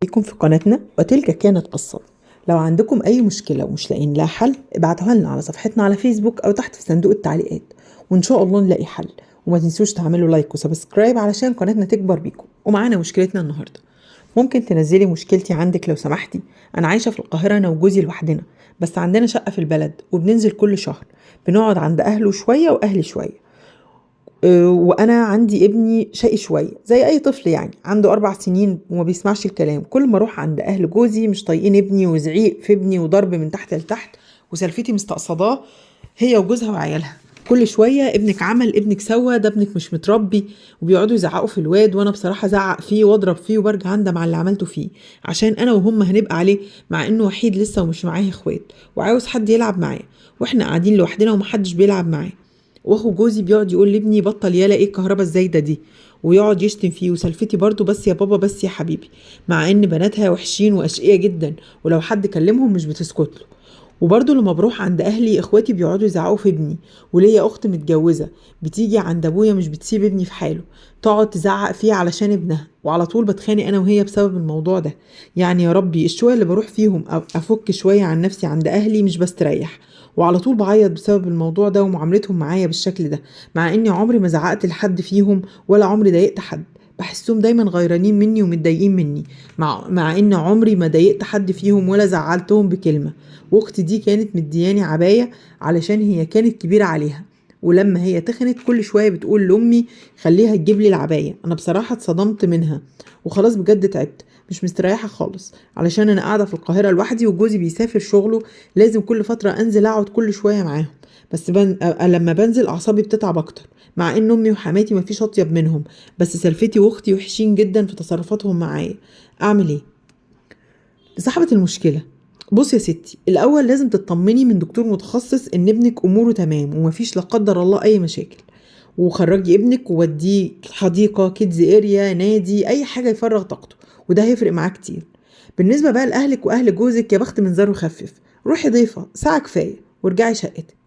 بيكم في قناتنا وتلك كانت قصة. لو عندكم أي مشكلة ومش لاقيين لها حل ابعتوها لنا على صفحتنا على فيسبوك أو تحت في صندوق التعليقات وإن شاء الله نلاقي حل. وما تنسوش تعملوا لايك وسبسكرايب علشان قناتنا تكبر بيكم. ومعانا مشكلتنا النهاردة. ممكن تنزلي مشكلتي عندك لو سمحتي؟ أنا عايشة في القاهرة أنا وجوزي لوحدنا، بس عندنا شقة في البلد وبننزل كل شهر، بنقعد عند أهله شوية وأهلي شوية. وانا عندي ابني شقي شويه زي اي طفل، يعني عنده 4 سنين وما بيسمعش الكلام. كل ما اروح عند اهل جوزي مش طايقين ابني وزعيق في ابني وضرب من تحت لتحت، وسلفتي مستقصداه هي وجوزها وعيالها. كل شويه ابنك عمل، ابنك سوى، ده ابنك مش متربي، وبيقعدوا يزعقوا في الواد. وانا بصراحه زعق فيه واضرب فيه وبرجع اندم على اللي عملته فيه، عشان انا وهم هنبقى عليه، مع انه وحيد لسه ومش معاه اخوات وعاوز حد يلعب معاه، واحنا قاعدين لوحدنا ومحدش بيلعب معاه. واخو جوزي بيقعد يقول لابني بطل يالا ايه الكهرباء الزايده دي، ويقعد يشتم فيه. وسلفتي برضو بس يا بابا بس يا حبيبي، مع ان بناتها وحشين واشقية جدا ولو حد كلمهم مش بتسكت له. وبرضو لما بروح عند اهلي اخواتي بيقعدوا يزعقوا في ابني. وليا اخت متجوزه بتيجي عند ابويا مش بتسيب ابني في حاله، تقعد تزعق فيه علشان ابنها، وعلى طول بتخانق انا وهي بسبب الموضوع ده. يعني يا ربي الشويه اللي بروح فيهم افك شويه عن نفسي عند اهلي مش بستريح، وعلى طول بعيط بسبب الموضوع ده ومعاملتهم معايا بالشكل ده، مع اني عمري ما زعقت لحد فيهم ولا عمري ضايقت حد. بحسهم دايما غيرانين مني ومتضايقين مني، مع ان عمري ما ضايقت حد فيهم ولا زعلتهم بكلمه. واختي دي كانت مدياني عبايه علشان هي كانت كبيره عليها، ولما هي تخنت كل شويه بتقول لامي خليها تجيب لي العبايه. انا بصراحه اتصدمت منها وخلاص بجد تعبت، مش مستريحه خالص، علشان انا قاعده في القاهره لوحدي وجوزي بيسافر شغله، لازم كل فتره انزل اقعد كل شويه معاهم. بس لما بنزل اعصابي بتتعب اكتر، مع ان امي وحماتي مفيش اطيب منهم، بس سلفتي واختي وحشين جدا في تصرفاتهم معايا. اعمل ايه؟ لصاحبة المشكلة: بص يا ستي، الاول لازم تطمني من دكتور متخصص ان ابنك اموره تمام ومفيش لا قدر الله اي مشاكل، وخرجي ابنك ووديه حديقة، كيدز اريا، نادي، اي حاجة يفرغ طاقته، وده هيفرق معاه كتير. بالنسبة بقى لأهلك وأهل جوزك، يا بخت من زاره خفف، روحي ضيفة ساعة كفاية وارجعي شقتك.